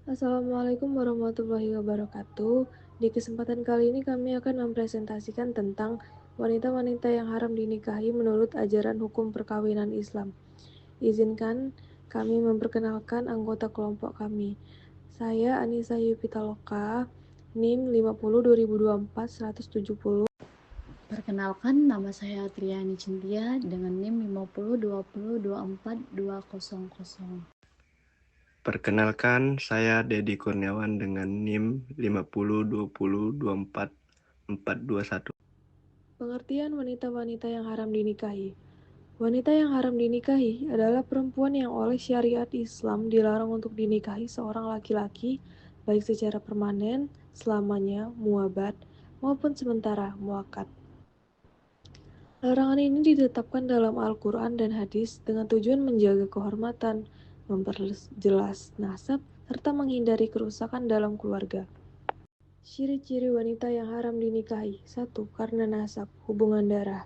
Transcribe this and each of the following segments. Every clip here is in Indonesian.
Assalamualaikum warahmatullahi wabarakatuh. Di kesempatan kali ini kami akan mempresentasikan tentang wanita-wanita yang haram dinikahi menurut ajaran hukum perkawinan Islam. Izinkan kami memperkenalkan anggota kelompok kami. Saya Anissa Yupitaloka, NIM 50 2024 170. Perkenalkan, nama saya Triani Cintia dengan NIM 5020242200. Perkenalkan, saya Dedi Kurniawan dengan NIM 5020244421. Pengertian wanita-wanita yang haram dinikahi. Wanita yang haram dinikahi adalah perempuan yang oleh syariat Islam dilarang untuk dinikahi seorang laki-laki, baik secara permanen, selamanya, muabad, maupun sementara, muakat. Larangan ini ditetapkan dalam Al-Quran dan hadis dengan tujuan menjaga kehormatan, memperjelas nasab, serta menghindari kerusakan dalam keluarga. Ciri-ciri wanita yang haram dinikahi. 1. Karena nasab, hubungan darah,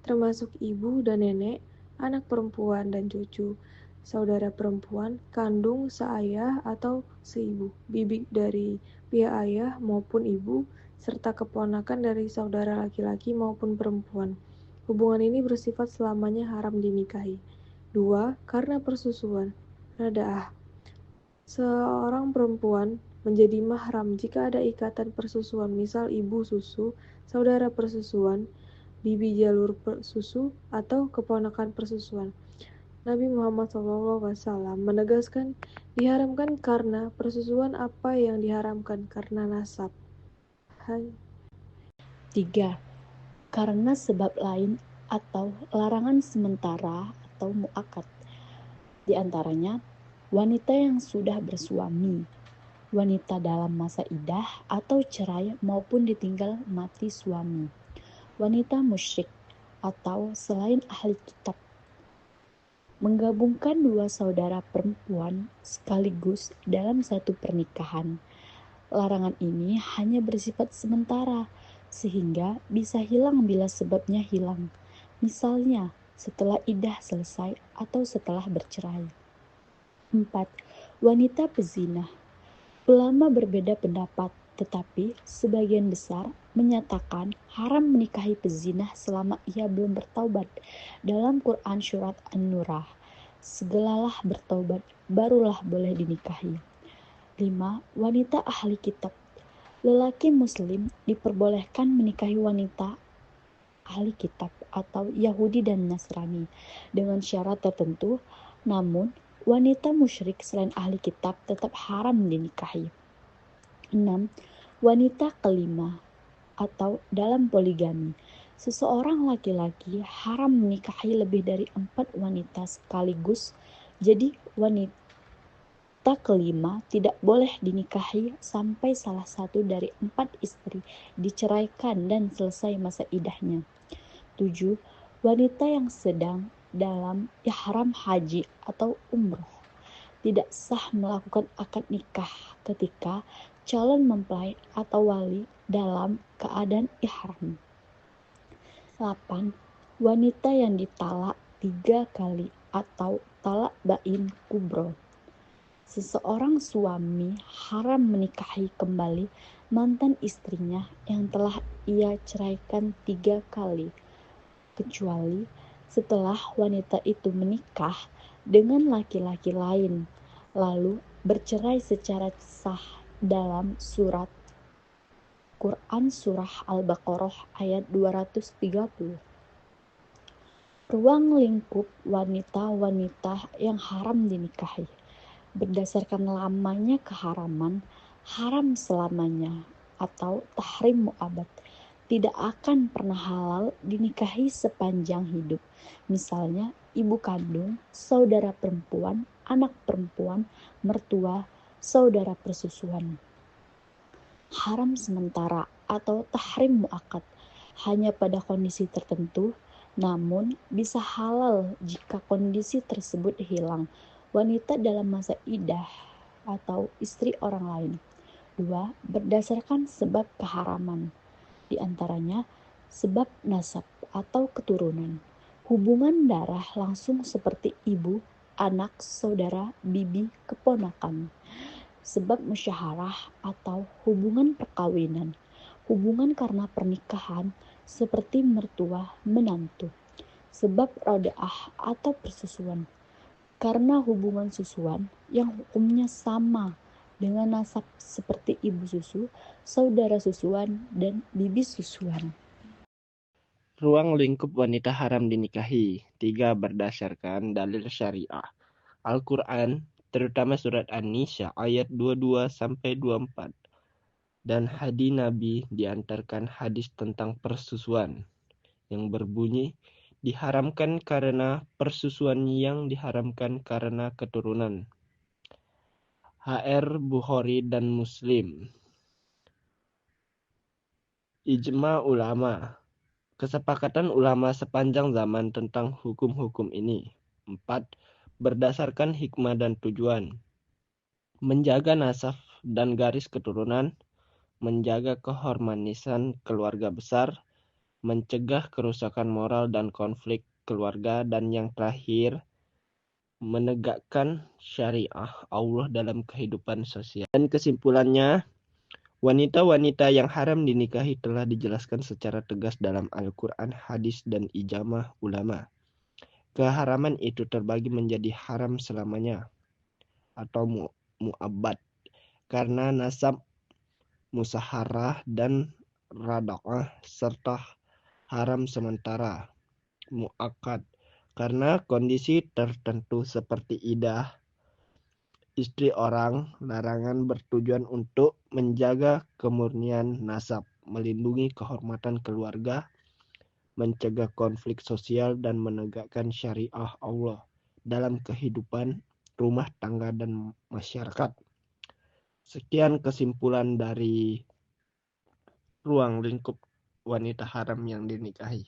termasuk ibu dan nenek, anak perempuan dan cucu, saudara perempuan, kandung seayah atau seibu, bibi dari pihak ayah maupun ibu, serta keponakan dari saudara laki-laki maupun perempuan. Hubungan ini bersifat selamanya haram dinikahi. 2. Karena persusuan. Rada'ah. Seorang perempuan menjadi mahram jika ada ikatan persusuan, misal ibu susu, saudara persusuan, bibi jalur susu, atau keponakan persusuan. Nabi Muhammad SAW menegaskan diharamkan karena persusuan apa yang diharamkan karena nasab. 3. Karena sebab lain atau larangan sementara atau muakat. Di antaranya, wanita yang sudah bersuami, wanita dalam masa idah atau cerai maupun ditinggal mati suami, wanita musyrik atau selain ahli kitab, menggabungkan dua saudara perempuan sekaligus dalam satu pernikahan. Larangan ini hanya bersifat sementara, sehingga bisa hilang bila sebabnya hilang. Misalnya, setelah idah selesai atau setelah bercerai. 4. Wanita pezina. Ulama berbeda pendapat, tetapi sebagian besar menyatakan haram menikahi pezinah selama ia belum bertaubat. Dalam Quran Surat An-Nurah, segeralah bertaubat, barulah boleh dinikahi. 5. Wanita ahli kitab. Lelaki muslim diperbolehkan menikahi wanita ahli kitab atau Yahudi dan Nasrani dengan syarat tertentu, namun wanita musyrik selain ahli kitab tetap haram dinikahi. 6. Wanita kelima atau dalam poligami. Seseorang laki-laki haram menikahi lebih dari 4 wanita sekaligus, jadi wanita kelima tidak boleh dinikahi sampai salah satu dari 4 istri diceraikan dan selesai masa idahnya. 7. Wanita yang sedang dalam ihram haji atau umroh tidak sah melakukan akad nikah ketika calon mempelai atau wali dalam keadaan ihram. 8. Wanita yang ditalak 3 kali atau talak bain kubro. Seseorang suami haram menikahi kembali mantan istrinya yang telah ia ceraikan 3 kali, kecuali setelah wanita itu menikah dengan laki-laki lain, lalu bercerai secara sah dalam surat Quran Surah Al-Baqarah ayat 230. Ruang lingkup wanita-wanita yang haram dinikahi. Berdasarkan lamanya keharaman, haram selamanya atau tahrim mu'abad, tidak akan pernah halal dinikahi sepanjang hidup. Misalnya ibu kandung, saudara perempuan, anak perempuan, mertua, saudara persusuan. Haram sementara atau tahrim mu'akad hanya pada kondisi tertentu, namun bisa halal jika kondisi tersebut hilang. Wanita dalam masa idah atau istri orang lain. 2. Berdasarkan sebab keharaman, di antaranya sebab nasab atau keturunan, hubungan darah langsung seperti ibu, anak, saudara, bibi, keponakan. sebab musyawarah atau hubungan perkawinan, hubungan karena pernikahan seperti mertua menantu, sebab rodaah atau persusuan, karena hubungan susuan yang hukumnya sama dengan nasab seperti ibu susu, saudara susuan, dan bibi susuan. Ruang lingkup wanita haram dinikahi. 3. Berdasarkan dalil syariah. Al-Quran, terutama surat An-Nisa ayat 22-24. Dan hadis Nabi diantarkan hadis tentang persusuan yang berbunyi, diharamkan karena persusuan yang diharamkan karena keturunan. HR Bukhari dan Muslim. Ijma ulama. Kesepakatan ulama sepanjang zaman tentang hukum-hukum ini. 4. Berdasarkan hikmah dan tujuan. Menjaga nasab dan garis keturunan, menjaga kehormatan keluarga besar, mencegah kerusakan moral dan konflik keluarga, dan yang terakhir, menegakkan syariah Allah dalam kehidupan sosial. Dan kesimpulannya, wanita-wanita yang haram dinikahi telah dijelaskan secara tegas dalam Al-Quran, hadis, dan ijmah ulama. Keharaman itu terbagi menjadi haram selamanya atau mu'abbad karena nasab, musaharah, dan rada'ah, serta haram sementara mu'akkad karena kondisi tertentu seperti iddah istri orang. Larangan bertujuan untuk menjaga kemurnian nasab, melindungi kehormatan keluarga, mencegah konflik sosial, dan menegakkan syariah Allah dalam kehidupan rumah tangga dan masyarakat. Sekian kesimpulan dari ruang lingkup wanita haram yang dinikahi.